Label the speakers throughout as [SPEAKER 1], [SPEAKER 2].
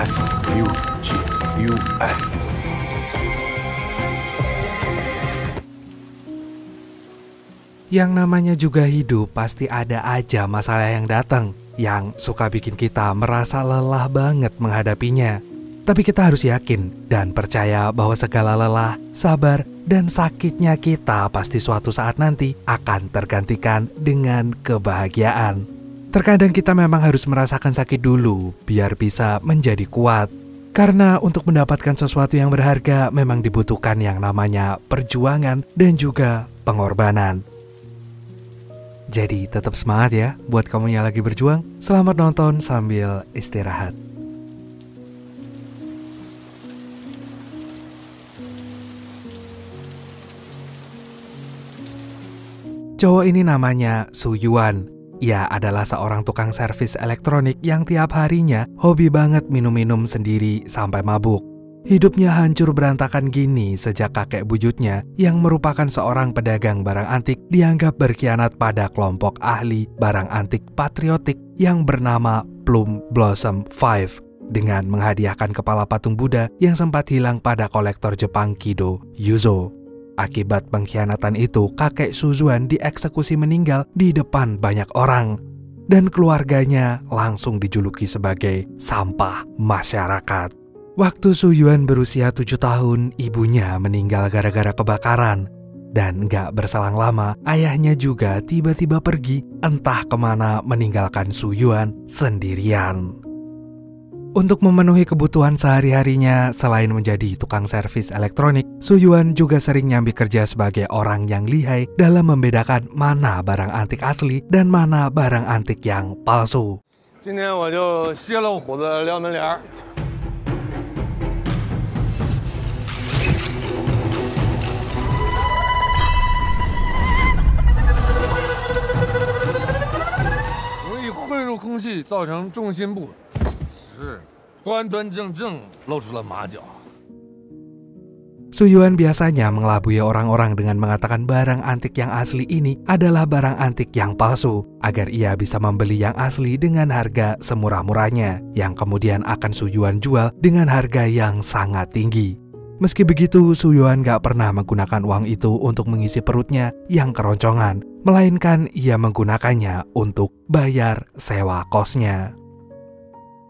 [SPEAKER 1] FUGUF. Yang namanya juga hidup, pasti ada aja masalah yang datang yang suka bikin kita merasa lelah banget menghadapinya. Tapi kita harus yakin dan percaya bahwa segala lelah, sabar, dan sakitnya kita pasti suatu saat nanti akan tergantikan dengan kebahagiaan. Terkadang kita memang harus merasakan sakit dulu biar bisa menjadi kuat. Karena untuk mendapatkan sesuatu yang berharga memang dibutuhkan yang namanya perjuangan dan juga pengorbanan. Jadi tetap semangat ya buat kamu yang lagi berjuang. Selamat nonton sambil istirahat. Cowok ini namanya Su Yuan. Ia adalah seorang tukang servis elektronik yang tiap harinya hobi banget minum-minum sendiri sampai mabuk. Hidupnya hancur berantakan gini sejak kakek buyutnya yang merupakan seorang pedagang barang antik dianggap berkhianat pada kelompok ahli barang antik patriotik yang bernama Plum Blossom 5 dengan menghadiahkan kepala patung Buddha yang sempat hilang pada kolektor Jepang Kido Yuzo. Akibat pengkhianatan itu, kakek Su Yuan dieksekusi meninggal di depan banyak orang. Dan keluarganya langsung dijuluki sebagai sampah masyarakat. Waktu Su Yuan berusia 7 tahun, ibunya meninggal gara-gara kebakaran. Dan gak berselang lama, ayahnya juga tiba-tiba pergi entah kemana meninggalkan Su Yuan sendirian. Untuk memenuhi kebutuhan sehari-harinya, selain menjadi tukang servis elektronik, Su Yuan juga sering nyambi kerja sebagai orang yang lihai dalam membedakan mana barang antik asli dan mana barang antik yang palsu. Su Yuan biasanya mengelabui orang-orang dengan mengatakan barang antik yang asli ini adalah barang antik yang palsu agar ia bisa membeli yang asli dengan harga semurah-murahnya yang kemudian akan Su Yuan jual dengan harga yang sangat tinggi. Meski begitu, Su Yuan gak pernah menggunakan uang itu untuk mengisi perutnya yang keroncongan, melainkan ia menggunakannya untuk bayar sewa kosnya.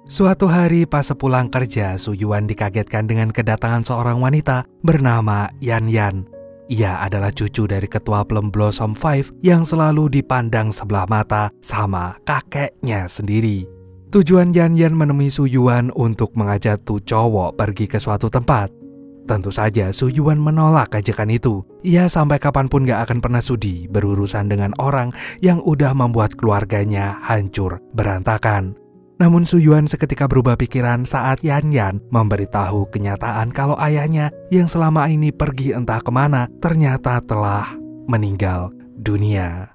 [SPEAKER 1] Suatu hari pas sepulang kerja, Su Yuan dikagetkan dengan kedatangan seorang wanita bernama Yan Yan. Ia adalah cucu dari ketua Plum Blossom 5 yang selalu dipandang sebelah mata sama kakeknya sendiri. Tujuan Yan Yan menemui Su Yuan untuk mengajak tuh cowok pergi ke suatu tempat. Tentu saja Su Yuan menolak ajakan itu. Ia sampai kapanpun gak akan pernah sudi berurusan dengan orang yang udah membuat keluarganya hancur berantakan. Namun Su Yuan seketika berubah pikiran saat Yan Yan memberitahu kenyataan kalau ayahnya yang selama ini pergi entah kemana ternyata telah meninggal dunia.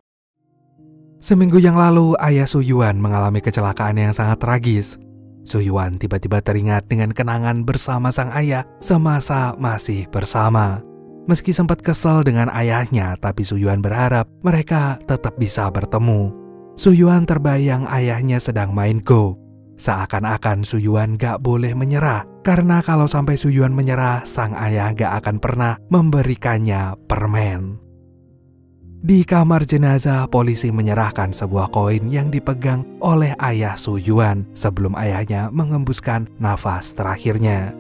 [SPEAKER 1] Seminggu yang lalu ayah Su Yuan mengalami kecelakaan yang sangat tragis. Su Yuan tiba-tiba teringat dengan kenangan bersama sang ayah semasa masih bersama. Meski sempat kesal dengan ayahnya, tapi Su Yuan berharap mereka tetap bisa bertemu. Su Yuan terbayang ayahnya sedang main Go. Seakan-akan Su Yuan gak boleh menyerah, karena kalau sampai Su Yuan menyerah, sang ayah gak akan pernah memberikannya permen. Di kamar jenazah, polisi menyerahkan sebuah koin yang dipegang oleh ayah Su Yuan sebelum ayahnya mengembuskan nafas terakhirnya.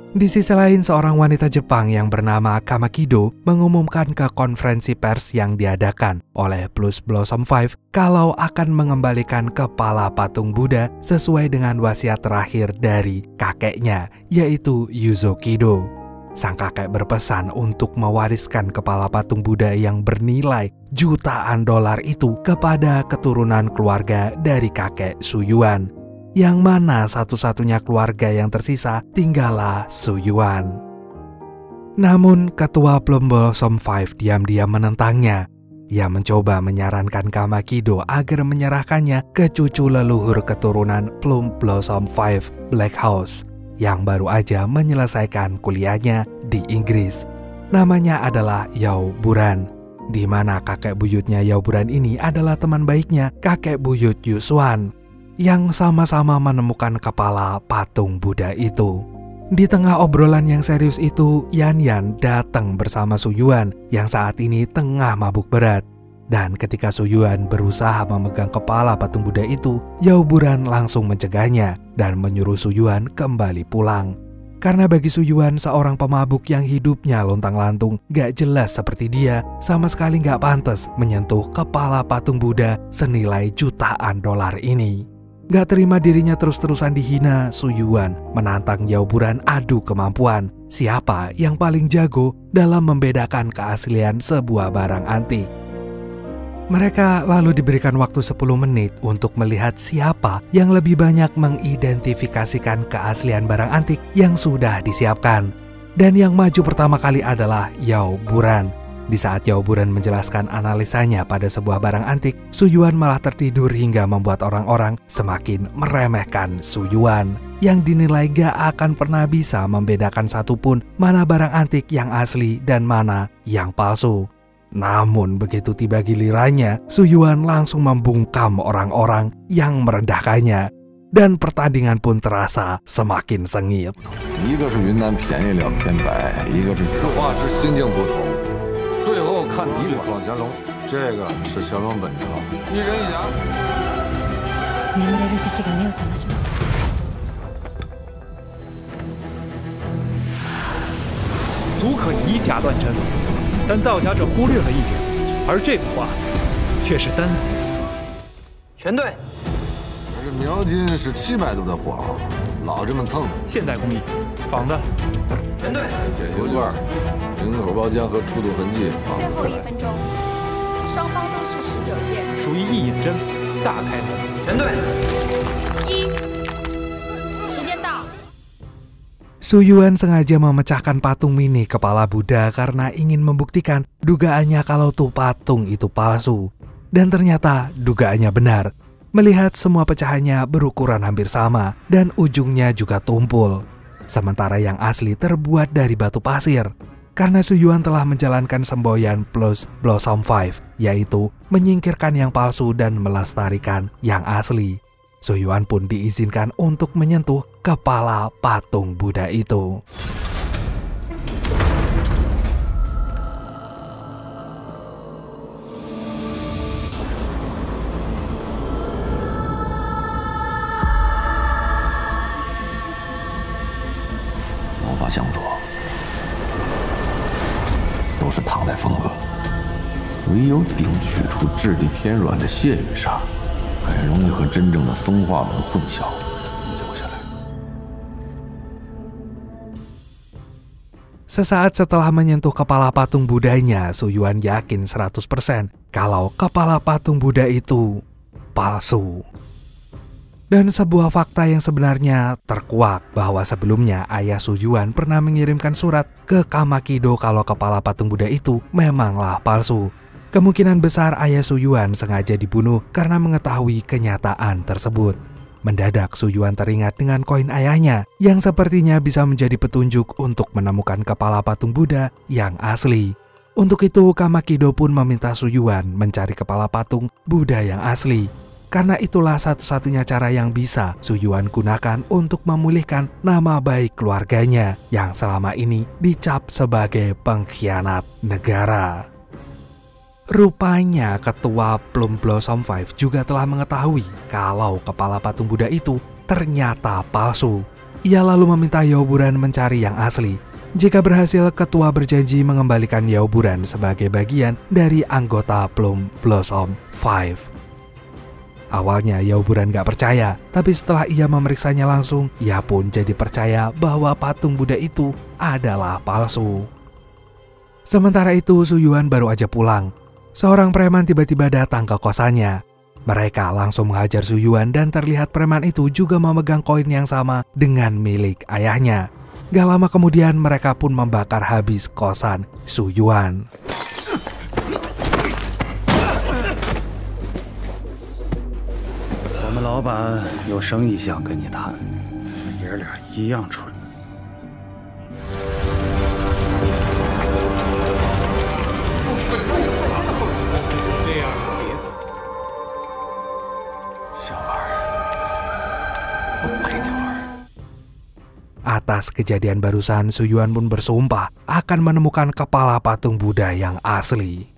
[SPEAKER 1] Di sisi lain, seorang wanita Jepang yang bernama Kamakido mengumumkan ke konferensi pers yang diadakan oleh Plum Blossom 5 kalau akan mengembalikan kepala patung Buddha sesuai dengan wasiat terakhir dari kakeknya, yaitu Yuzo Kido. Sang kakek berpesan untuk mewariskan kepala patung Buddha yang bernilai jutaan dolar itu kepada keturunan keluarga dari kakek Su Yuan. Yang mana satu-satunya keluarga yang tersisa tinggallah Su Yuan. Namun ketua Plum Blossom 5 diam-diam menentangnya. Ia mencoba menyarankan Kamakido agar menyerahkannya ke cucu leluhur keturunan Plum Blossom 5, Black House, yang baru aja menyelesaikan kuliahnya di Inggris. Namanya adalah Yao Buran, di mana kakek buyutnya Yao Buran ini adalah teman baiknya kakek buyut Yu Xuan. yang sama-sama menemukan kepala patung Buddha itu. Di tengah obrolan yang serius itu, Yan Yan datang bersama Su Yuan yang saat ini tengah mabuk berat. Dan ketika Su Yuan berusaha memegang kepala patung Buddha itu, Yao Buran langsung mencegahnya dan menyuruh Su Yuan kembali pulang. Karena bagi Su Yuan, seorang pemabuk yang hidupnya lontang-lantung gak jelas seperti dia, sama sekali gak pantas menyentuh kepala patung Buddha senilai jutaan dolar ini. Gak terima dirinya terus-terusan dihina, Su Yuan menantang Yao Buran adu kemampuan siapa yang paling jago dalam membedakan keaslian sebuah barang antik. Mereka lalu diberikan waktu 10 menit untuk melihat siapa yang lebih banyak mengidentifikasikan keaslian barang antik yang sudah disiapkan. Dan yang maju pertama kali adalah Yao Buran. Di saat Yao Buran menjelaskan analisanya pada sebuah barang antik, Su Yuan malah tertidur hingga membuat orang-orang semakin meremehkan Su Yuan yang dinilai gak akan pernah bisa membedakan satupun mana barang antik yang asli dan mana yang palsu. Namun begitu tiba gilirannya, Su Yuan langsung membungkam orang-orang yang merendahkannya. Dan pertandingan pun terasa semakin sengit.
[SPEAKER 2] "但造假者忽略了一点，而这幅画却是单死。
[SPEAKER 3] 全对。
[SPEAKER 4] 可是描金是700度的火候，老这么蹭。
[SPEAKER 2] 现代工艺，仿的。
[SPEAKER 3] 全对。
[SPEAKER 4] 检修罐、瓶口包浆和出土痕迹。
[SPEAKER 5] 最后1分钟，双方都是19件，
[SPEAKER 2] 属于一引针，大开门。
[SPEAKER 3] 全对。
[SPEAKER 5] 时间到。
[SPEAKER 1] Su Yuan sengaja memecahkan patung mini kepala Buddha karena ingin membuktikan dugaannya kalau tuh patung itu palsu. Dan ternyata dugaannya benar. Melihat semua pecahannya berukuran hampir sama dan ujungnya juga tumpul. Sementara yang asli terbuat dari batu pasir. Karena Su Yuan telah menjalankan semboyan plus Blossom 5, yaitu menyingkirkan yang palsu dan melestarikan yang asli. Su Yuan pun diizinkan untuk menyentuh kepala patung Buddha itu.
[SPEAKER 4] 魔法相左都是唐代风格，唯有顶取出质地偏软的谢羽纱，很容易和真正的风化纹混淆，留下来。
[SPEAKER 1] Sesaat setelah menyentuh kepala patung Buddhanya, Su Yuan yakin 100% kalau kepala patung Buddha itu palsu. Dan sebuah fakta yang sebenarnya terkuak bahwa sebelumnya ayah Su Yuan pernah mengirimkan surat ke Kamakido kalau kepala patung Buddha itu memanglah palsu. Kemungkinan besar ayah Su Yuan sengaja dibunuh karena mengetahui kenyataan tersebut. Mendadak Su Yuan teringat dengan koin ayahnya yang sepertinya bisa menjadi petunjuk untuk menemukan kepala patung Buddha yang asli. Untuk itu Kamakido pun meminta Su Yuan mencari kepala patung Buddha yang asli. Karena itulah satu-satunya cara yang bisa Su Yuan gunakan untuk memulihkan nama baik keluarganya yang selama ini dicap sebagai pengkhianat negara. Rupanya ketua Plum Blossom 5 juga telah mengetahui kalau kepala patung Buddha itu ternyata palsu. Ia lalu meminta Yao Buran mencari yang asli. Jika berhasil, ketua berjanji mengembalikan Yao Buran sebagai bagian dari anggota Plum Blossom 5. Awalnya Yao Buran gak percaya, tapi setelah ia memeriksanya langsung, ia pun jadi percaya bahwa patung Buddha itu adalah palsu. Sementara itu Su Yuan baru aja pulang. Seorang preman tiba-tiba datang ke kosannya. Mereka langsung menghajar Su Yuan dan terlihat preman itu juga memegang koin yang sama dengan milik ayahnya. Gak lama kemudian mereka pun membakar habis kosan Su Yuan.
[SPEAKER 6] 我们老板有生意想跟你谈，爷俩一样蠢。
[SPEAKER 4] 小玩意儿，
[SPEAKER 1] Atas kejadian barusan, Su Yuan pun bersumpah akan menemukan kepala patung Buddha yang asli.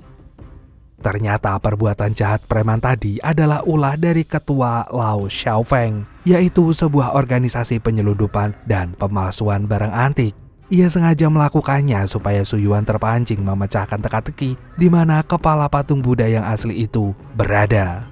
[SPEAKER 1] Ternyata perbuatan jahat preman tadi adalah ulah dari ketua Lao Xiaofeng, yaitu sebuah organisasi penyelundupan dan pemalsuan barang antik. Ia sengaja melakukannya supaya Su Yuan terpancing memecahkan teka-teki di mana kepala patung Buddha yang asli itu berada.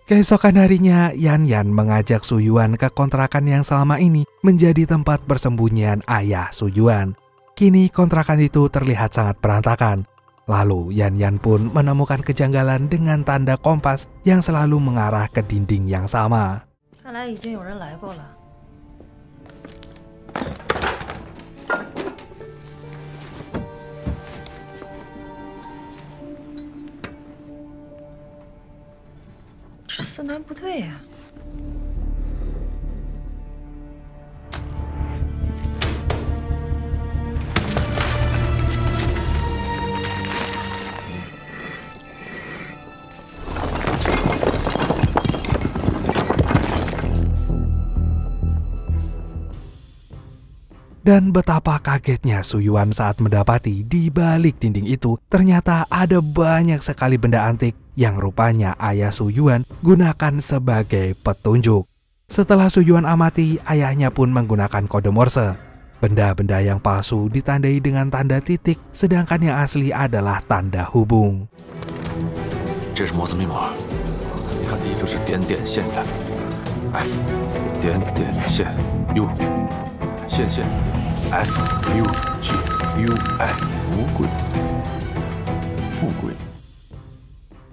[SPEAKER 1] Keesokan harinya, Yan Yan mengajak Su Yuan ke kontrakan yang selama ini menjadi tempat persembunyian ayah Su Yuan. Kini kontrakan itu terlihat sangat berantakan. Lalu Yan Yan pun menemukan kejanggalan dengan tanda kompas yang selalu mengarah ke dinding yang sama. Dan betapa kagetnya Su Yuan saat mendapati di balik dinding itu ternyata ada banyak sekali benda antik yang rupanya ayah Su Yuan gunakan sebagai petunjuk. Setelah Su Yuan amati, ayahnya pun menggunakan kode Morse. Benda-benda yang palsu ditandai dengan tanda titik, sedangkan yang asli adalah tanda hubung.
[SPEAKER 4] 这是摩斯密码，你看第一就是点点线点 ，F 点点线 U 线线 F U G U I 富贵富贵。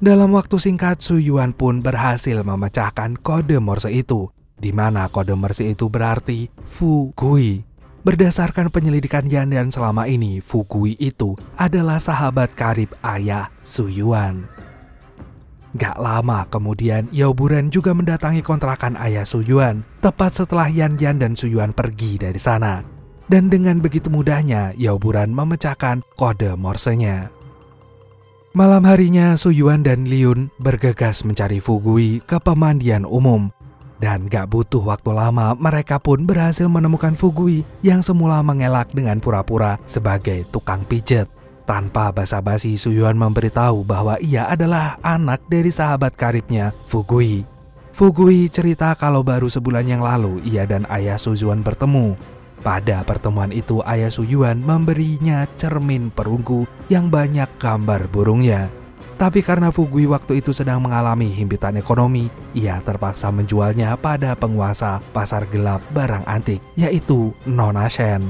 [SPEAKER 1] Dalam waktu singkat, Su Yuan pun berhasil memecahkan kode Morse itu, di mana kode Morse itu berarti Fu Gui. Berdasarkan penyelidikan Yan Yan selama ini, Fu Gui itu adalah sahabat karib ayah Su Yuan. Gak lama kemudian, Yao Buren juga mendatangi kontrakan ayah Su Yuan, tepat setelah Yan Yan dan Su Yuan pergi dari sana. Dan dengan begitu mudahnya, Yao Buren memecahkan kode Morse-nya. Malam harinya, Su Yuan dan Liun bergegas mencari Fu Gui ke pemandian umum. Dan gak butuh waktu lama, mereka pun berhasil menemukan Fu Gui yang semula mengelak dengan pura-pura sebagai tukang pijet. Tanpa basa-basi, Su Yuan memberitahu bahwa ia adalah anak dari sahabat karibnya, Fu Gui. Fu Gui cerita kalau baru sebulan yang lalu ia dan ayah Su Yuan bertemu. Pada pertemuan itu, ayah Su Yuan memberinya cermin perunggu yang banyak gambar burungnya. Tapi karena Fu Gui waktu itu sedang mengalami himpitan ekonomi, ia terpaksa menjualnya pada penguasa pasar gelap barang antik, yaitu Nona Shen.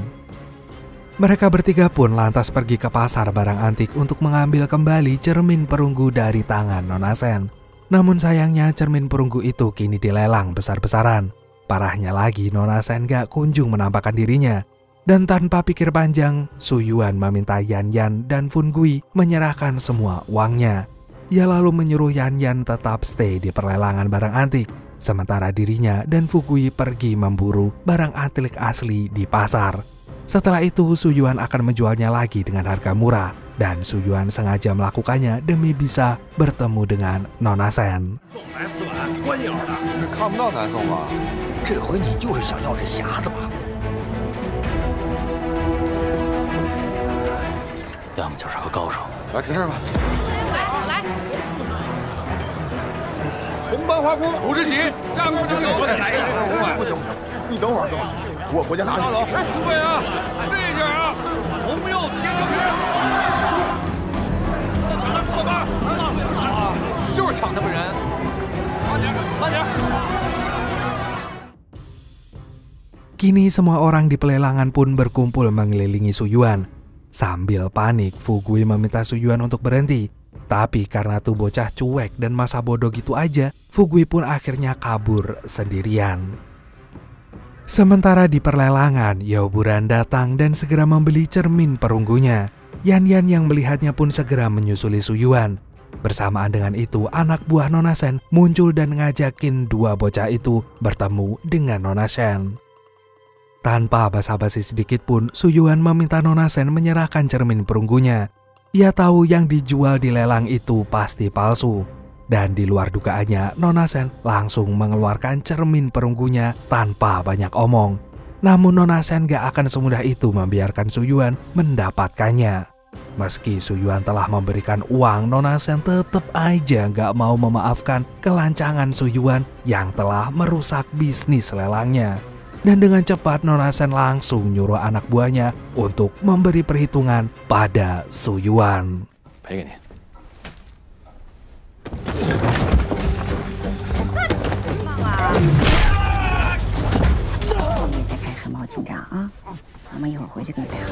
[SPEAKER 1] Mereka bertiga pun lantas pergi ke pasar barang antik untuk mengambil kembali cermin perunggu dari tangan Nona Shen. Namun sayangnya cermin perunggu itu kini dilelang besar-besaran. Parahnya lagi, Nona Shen gak kunjung menampakkan dirinya. Dan tanpa pikir panjang, Su Yuan meminta Yan Yan dan Fu Gui menyerahkan semua uangnya. Ia lalu menyuruh Yan Yan tetap stay di perlelangan barang antik, sementara dirinya dan Fu Gui pergi memburu barang antik asli di pasar. Setelah itu, Su Yuan akan menjualnya lagi dengan harga murah, dan Su Yuan sengaja melakukannya demi bisa bertemu dengan Nona Shen.
[SPEAKER 3] 看不到南宋吧？这回你就是想要这匣子吧？
[SPEAKER 4] 要么就是个高手。来，停这儿吧。
[SPEAKER 5] 来，别戏了。
[SPEAKER 3] 红斑花菇5只起，价购就有。我得来一个500。不行不行，你等会儿，我回家拿去。拿走。哎，不会啊，这下啊，红柚子煎牛皮。走吧，就是抢他们人。慢点，慢点。
[SPEAKER 1] Kini semua orang di pelelangan pun berkumpul mengelilingi Su Yuan. Sambil panik, Fu Gui meminta Su Yuan untuk berhenti. Tapi karena tuh bocah cuek dan masa bodoh gitu aja, Fu Gui pun akhirnya kabur sendirian. Sementara di perlelangan, Yao Buren datang dan segera membeli cermin perunggunya. Yan Yan yang melihatnya pun segera menyusuli Su Yuan. Bersamaan dengan itu, anak buah Nona Shen muncul dan ngajakin dua bocah itu bertemu dengan Nona Shen. Tanpa basa-basi sedikit pun, Su Yuan meminta Nona Shen menyerahkan cermin perunggunya. Ia tahu yang dijual di lelang itu pasti palsu. Dan di luar dugaannya, Nona Shen langsung mengeluarkan cermin perunggunya tanpa banyak omong. Namun Nona Shen gak akan semudah itu membiarkan Su Yuan mendapatkannya. Meski Su Yuan telah memberikan uang, Nona Shen tetap aja gak mau memaafkan kelancangan Su Yuan yang telah merusak bisnis lelangnya. Dan dengan cepat Nona Shen langsung nyuruh anak buahnya untuk memberi perhitungan pada Su Yuan.
[SPEAKER 4] 赔给你。
[SPEAKER 5] 后面再开黑猫警长啊！妈妈一会儿回去跟你配合。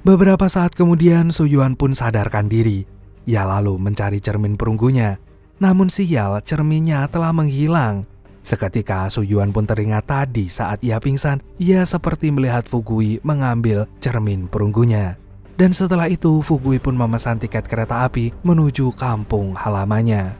[SPEAKER 1] Beberapa saat kemudian Su Yuan pun sadarkan diri. Ia lalu mencari cermin perunggunya. Namun sial, cerminnya telah menghilang. Seketika Su Yuan pun teringat tadi saat ia pingsan, ia seperti melihat Fugui mengambil cermin perunggunya. Dan setelah itu Fugui pun memesan tiket kereta api menuju kampung halamannya.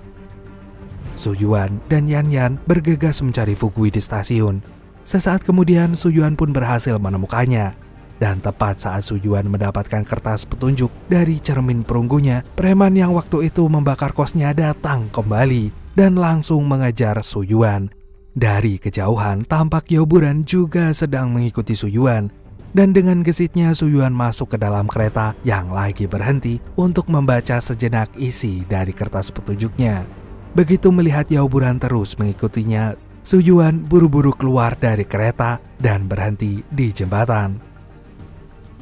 [SPEAKER 1] Su Yuan dan Yan Yan bergegas mencari Fugui di stasiun. Sesaat kemudian Su Yuan pun berhasil menemukannya. Dan tepat saat Su Yuan mendapatkan kertas petunjuk dari cermin perunggunya, preman yang waktu itu membakar kosnya datang kembali dan langsung mengejar Su Yuan. Dari kejauhan tampak Yao Buran juga sedang mengikuti Su Yuan. Dan dengan gesitnya Su Yuan masuk ke dalam kereta yang lagi berhenti untuk membaca sejenak isi dari kertas petunjuknya. Begitu melihat Yao Buran terus mengikutinya, Su Yuan buru-buru keluar dari kereta dan berhenti di jembatan.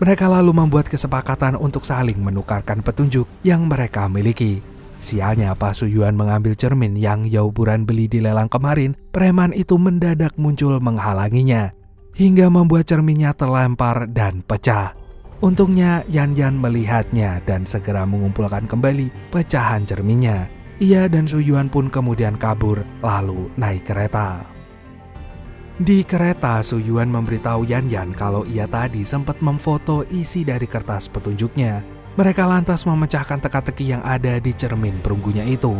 [SPEAKER 1] Mereka lalu membuat kesepakatan untuk saling menukarkan petunjuk yang mereka miliki. Sialnya pas Su Yuan mengambil cermin yang Yao Buran beli di lelang kemarin, preman itu mendadak muncul menghalanginya, hingga membuat cerminnya terlempar dan pecah. Untungnya Yan Yan melihatnya dan segera mengumpulkan kembali pecahan cerminnya. Ia dan Su Yuan pun kemudian kabur lalu naik kereta. Di kereta, Su Yuan memberitahu Yan Yan kalau ia tadi sempat memfoto isi dari kertas petunjuknya. Mereka lantas memecahkan teka-teki yang ada di cermin perunggunya itu.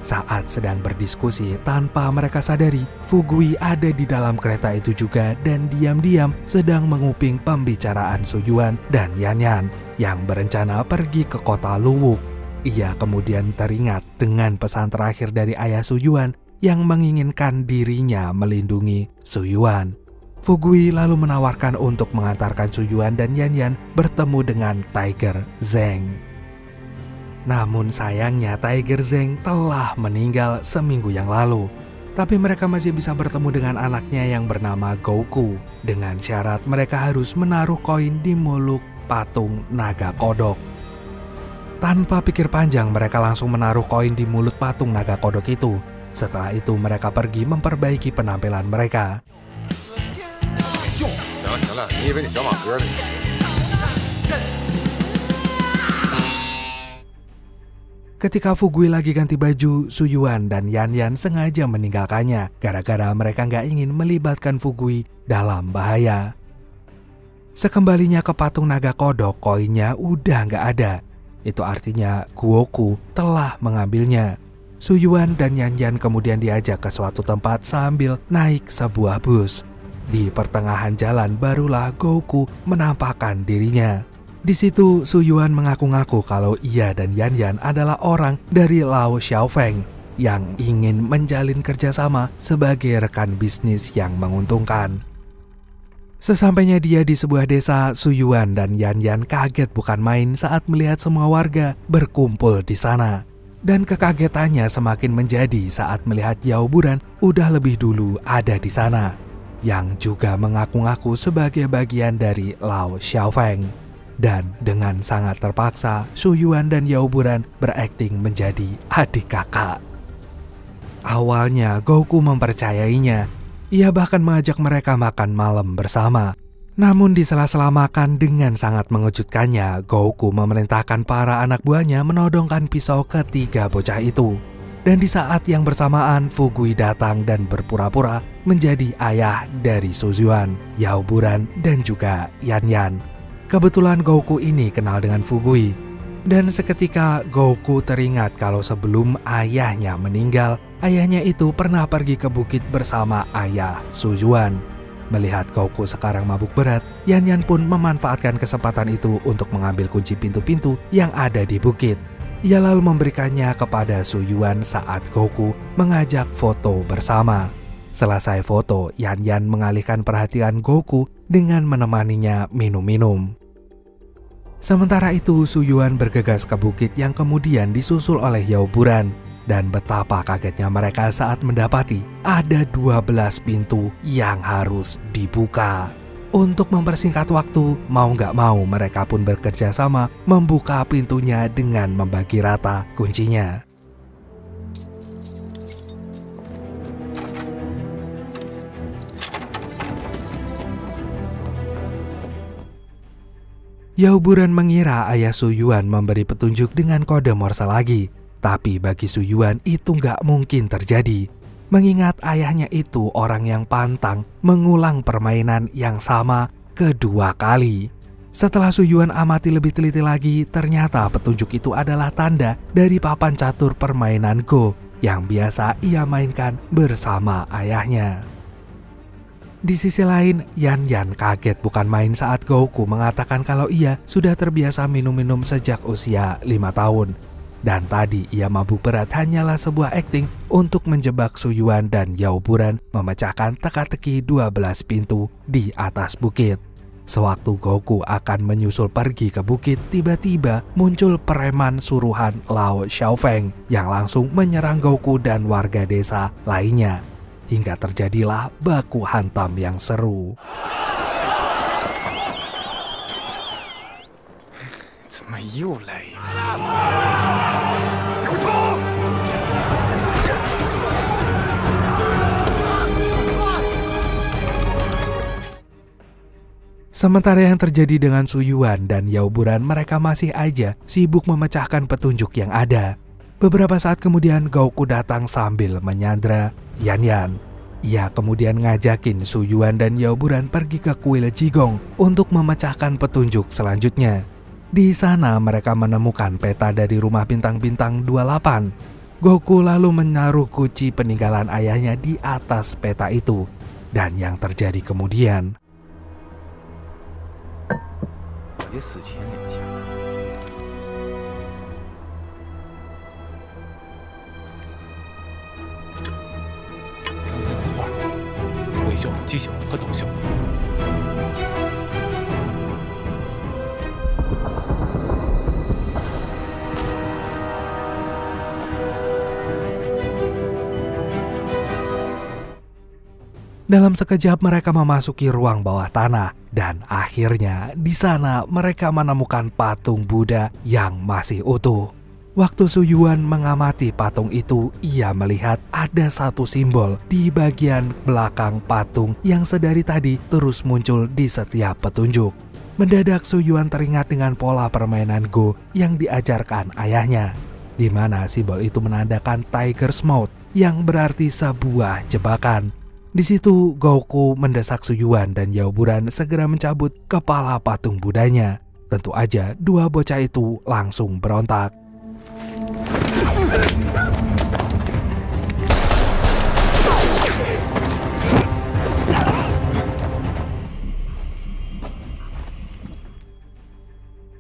[SPEAKER 1] Saat sedang berdiskusi, tanpa mereka sadari, Fugui ada di dalam kereta itu juga dan diam-diam sedang menguping pembicaraan Su Yuan dan Yan Yan yang berencana pergi ke kota Luwuk. Ia kemudian teringat dengan pesan terakhir dari ayah Su Yuan yang menginginkan dirinya melindungi Su Yuan. Fugui lalu menawarkan untuk mengantarkan Su Yuan dan Yan Yan bertemu dengan Tiger Zheng. Namun sayangnya Tiger Zheng telah meninggal seminggu yang lalu. Tapi mereka masih bisa bertemu dengan anaknya yang bernama Gouku. Dengan syarat mereka harus menaruh koin di mulut patung naga kodok. Tanpa pikir panjang mereka langsung menaruh koin di mulut patung naga kodok itu. Setelah itu mereka pergi memperbaiki penampilan mereka. Ketika Fugui lagi ganti baju, Su Yuan dan Yan Yan sengaja meninggalkannya gara-gara mereka nggak ingin melibatkan Fugui dalam bahaya. Sekembalinya ke patung naga kodok, koinnya udah nggak ada. Itu artinya Guoku telah mengambilnya. Su Yuan dan Yan Yan kemudian diajak ke suatu tempat sambil naik sebuah bus. Di pertengahan jalan barulah Gouku menampakkan dirinya. Di situ Su Yuan mengaku-ngaku kalau ia dan Yan Yan adalah orang dari Lao Xiaofeng yang ingin menjalin kerjasama sebagai rekan bisnis yang menguntungkan. Sesampainya dia di sebuah desa, Su Yuan dan Yan Yan kaget bukan main saat melihat semua warga berkumpul di sana. Dan kekagetannya semakin menjadi saat melihat Yao Buran udah lebih dulu ada di sana, yang juga mengaku-ngaku sebagai bagian dari Lao Xiaofeng. Dan dengan sangat terpaksa, Su Yuan dan Yao Buran berakting menjadi adik kakak. Awalnya Gouku mempercayainya, ia bahkan mengajak mereka makan malam bersama. Namun di sela-sela makan dengan sangat mengejutkannya, Gouku memerintahkan para anak buahnya menodongkan pisau ketiga bocah itu. Dan di saat yang bersamaan, Fugui datang dan berpura-pura menjadi ayah dari Su Yuan, Yao Buran, dan juga Yan Yan. Kebetulan Gouku ini kenal dengan Fugui. Dan seketika Gouku teringat kalau sebelum ayahnya meninggal, ayahnya itu pernah pergi ke bukit bersama ayah Su Yuan. Melihat Goku sekarang mabuk berat, Yan Yan pun memanfaatkan kesempatan itu untuk mengambil kunci pintu-pintu yang ada di bukit. Ia lalu memberikannya kepada Su Yuan saat Goku mengajak foto bersama. Selesai foto, Yan Yan mengalihkan perhatian Goku dengan menemaninya minum-minum. Sementara itu, Su Yuan bergegas ke bukit yang kemudian disusul oleh Yao Buran. Dan betapa kagetnya mereka saat mendapati ada 12 pintu yang harus dibuka. Untuk mempersingkat waktu, mau nggak mau mereka pun bekerja sama membuka pintunya dengan membagi rata kuncinya. Yao Buran mengira ayah Su Yuan memberi petunjuk dengan kode Morse lagi. Tapi bagi Su Yuan itu nggak mungkin terjadi. Mengingat ayahnya itu orang yang pantang mengulang permainan yang sama kedua kali. Setelah Su Yuan amati lebih teliti lagi, ternyata petunjuk itu adalah tanda dari papan catur permainan Go yang biasa ia mainkan bersama ayahnya. Di sisi lain, Yan Yan kaget bukan main saat Goku mengatakan kalau ia sudah terbiasa minum-minum sejak usia 5 tahun. Dan tadi ia mabuk berat hanyalah sebuah akting untuk menjebak Su Yuan dan Yao Buran memecahkan teka-teki 12 pintu di atas bukit. Sewaktu Goku akan menyusul pergi ke bukit, tiba-tiba muncul preman suruhan Lao Xiaofeng yang langsung menyerang Goku dan warga desa lainnya. Hingga terjadilah baku hantam yang seru. Sementara yang terjadi dengan Su Yuan dan Yao Buran, mereka masih aja sibuk memecahkan petunjuk yang ada. Beberapa saat kemudian Goku datang sambil menyandra Yan Yan. Ia kemudian ngajakin Su Yuan dan Yao Buran pergi ke kuil Jigong untuk memecahkan petunjuk selanjutnya. Di sana mereka menemukan peta dari rumah bintang-bintang 28. Goku lalu menaruh kunci peninggalan ayahnya di atas peta itu. Dan yang terjadi kemudian, dalam sekejap mereka memasuki ruang bawah tanah dan akhirnya di sana mereka menemukan patung Buddha yang masih utuh. Waktu Su Yuan mengamati patung itu, ia melihat ada satu simbol di bagian belakang patung yang sedari tadi terus muncul di setiap petunjuk. Mendadak Su Yuan teringat dengan pola permainan Go yang diajarkan ayahnya, di mana simbol itu menandakan Tiger's Mouth yang berarti sebuah jebakan. Di situ Goku mendesak Su Yuan dan Yao Buran segera mencabut kepala patung Budanya. Tentu aja dua bocah itu langsung berontak.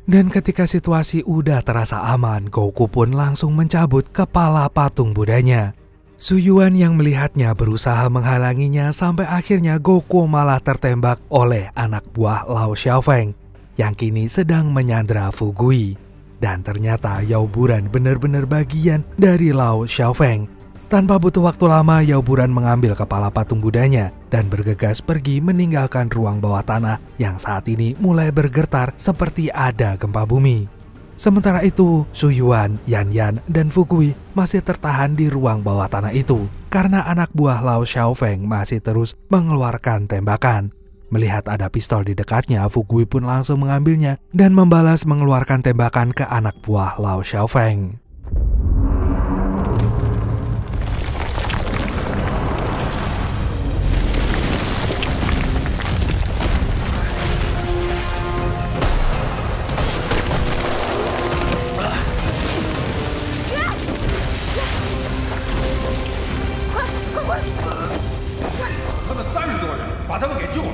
[SPEAKER 1] Dan ketika situasi udah terasa aman, Goku pun langsung mencabut kepala patung Budanya. Su Yuan yang melihatnya berusaha menghalanginya sampai akhirnya Goku malah tertembak oleh anak buah Lao Xiaofeng yang kini sedang menyandra Fugui. Dan ternyata Yao Buran benar-benar bagian dari Lao Xiaofeng. Tanpa butuh waktu lama, Yao Buran mengambil kepala patung Budanya dan bergegas pergi meninggalkan ruang bawah tanah yang saat ini mulai bergetar seperti ada gempa bumi. Sementara itu, Su Yuan, Yan Yan, dan Fugui masih tertahan di ruang bawah tanah itu karena anak buah Lao Xiaofeng masih terus mengeluarkan tembakan. Melihat ada pistol di dekatnya, Fugui pun langsung mengambilnya dan membalas mengeluarkan tembakan ke anak buah Lao Xiaofeng.
[SPEAKER 3] 把他们给救了。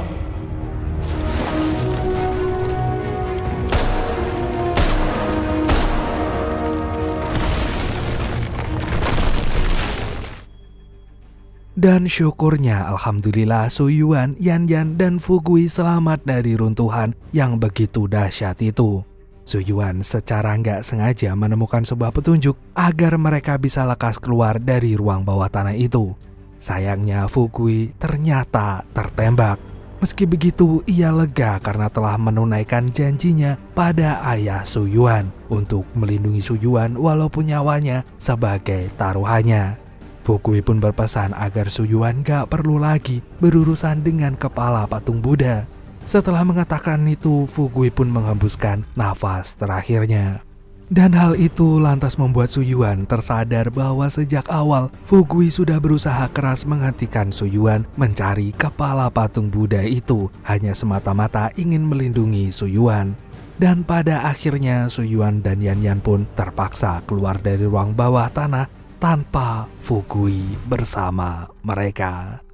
[SPEAKER 1] Dan syukurnya alhamdulillah Su Yuan, Yan Yan, dan Fu Gui selamat dari runtuhan yang begitu dahsyat itu. Su Yuan secara nggak sengaja menemukan sebuah petunjuk agar mereka bisa lekas keluar dari ruang bawah tanah itu. Sayangnya Fu Gui ternyata tertembak. Meski begitu ia lega karena telah menunaikan janjinya pada ayah Su Yuan untuk melindungi Su Yuan walaupun nyawanya sebagai taruhannya. Fu Gui pun berpesan agar Su Yuan gak perlu lagi berurusan dengan kepala patung Buddha. Setelah mengatakan itu, Fu Gui pun menghembuskan nafas terakhirnya. Dan hal itu lantas membuat Su Yuan tersadar bahwa sejak awal Fu Gui sudah berusaha keras menghentikan Su Yuan mencari kepala patung Buddha itu hanya semata-mata ingin melindungi Su Yuan. Dan pada akhirnya Su Yuan dan Yan Yan pun terpaksa keluar dari ruang bawah tanah tanpa Fu Gui bersama mereka.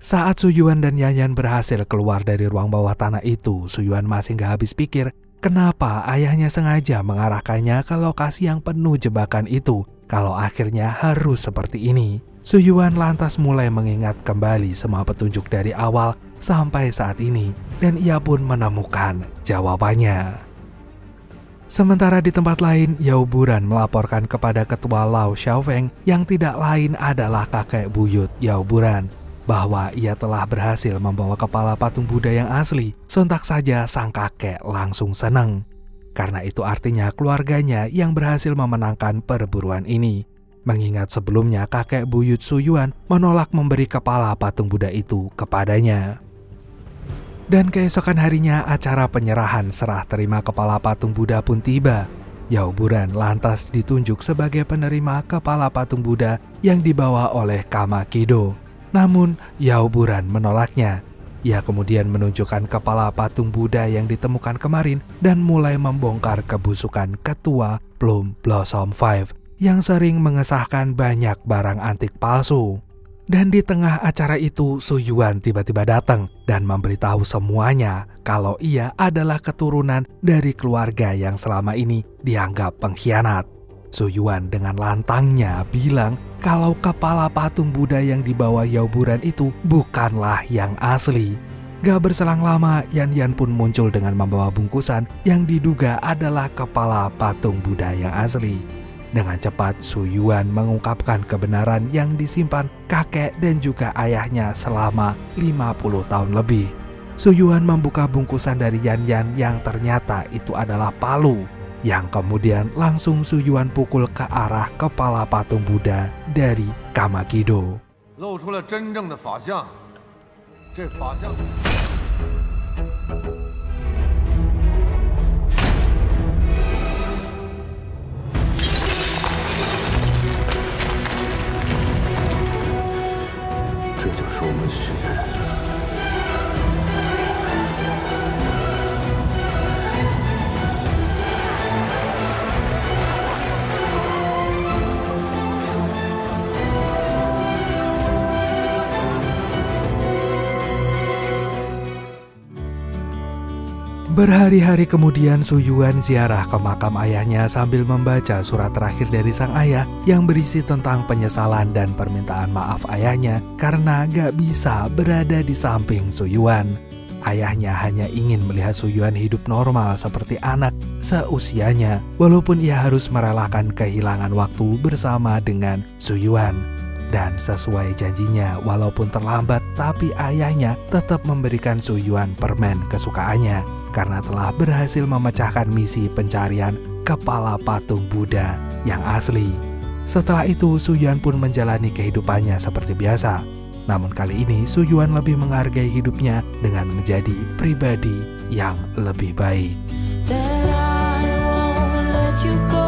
[SPEAKER 1] Saat Su Yuan dan Yan Yan berhasil keluar dari ruang bawah tanah itu, Su Yuan masih gak habis pikir kenapa ayahnya sengaja mengarahkannya ke lokasi yang penuh jebakan itu kalau akhirnya harus seperti ini. Su Yuan lantas mulai mengingat kembali semua petunjuk dari awal sampai saat ini dan ia pun menemukan jawabannya. Sementara di tempat lain, Yao Buran melaporkan kepada ketua Lao Xiaofeng yang tidak lain adalah kakek buyut Yao Buran bahwa ia telah berhasil membawa kepala patung Buddha yang asli. Sontak saja sang kakek langsung senang. Karena itu artinya keluarganya yang berhasil memenangkan perburuan ini. Mengingat sebelumnya kakek buyut Su Yuan menolak memberi kepala patung Buddha itu kepadanya. Dan keesokan harinya acara penyerahan serah terima kepala patung Buddha pun tiba. Yao Buran lantas ditunjuk sebagai penerima kepala patung Buddha yang dibawa oleh Kama Kido. Namun Yao Buran menolaknya. Ia kemudian menunjukkan kepala patung Buddha yang ditemukan kemarin dan mulai membongkar kebusukan ketua Plum Blossom Five yang sering mengesahkan banyak barang antik palsu. Dan di tengah acara itu, Su Yuan tiba-tiba datang dan memberitahu semuanya kalau ia adalah keturunan dari keluarga yang selama ini dianggap pengkhianat. Su Yuan dengan lantangnya bilang kalau kepala patung Buddha yang dibawa Yao Buran itu bukanlah yang asli. Gak berselang lama, Yan Yan pun muncul dengan membawa bungkusan yang diduga adalah kepala patung Buddha yang asli. Dengan cepat, Su Yuan mengungkapkan kebenaran yang disimpan kakek dan juga ayahnya selama 50 tahun lebih. Su Yuan membuka bungkusan dari Yan Yan yang ternyata itu adalah palu, yang kemudian langsung Su Yuan pukul ke arah kepala patung Buddha dari Kama Kido.
[SPEAKER 3] 露出了真正的法相，这法相。
[SPEAKER 4] 这就是我们许的人。
[SPEAKER 1] Berhari-hari kemudian Su Yuan ziarah ke makam ayahnya sambil membaca surat terakhir dari sang ayah yang berisi tentang penyesalan dan permintaan maaf ayahnya karena gak bisa berada di samping Su Yuan. Ayahnya hanya ingin melihat Su Yuan hidup normal seperti anak seusianya walaupun ia harus merelakan kehilangan waktu bersama dengan Su Yuan. Dan sesuai janjinya, walaupun terlambat, tapi ayahnya tetap memberikan Su Yuan permen kesukaannya karena telah berhasil memecahkan misi pencarian kepala patung Buddha yang asli. Setelah itu, Su Yuan pun menjalani kehidupannya seperti biasa. Namun kali ini, Su Yuan lebih menghargai hidupnya dengan menjadi pribadi yang lebih baik.
[SPEAKER 7] That I won't let you go.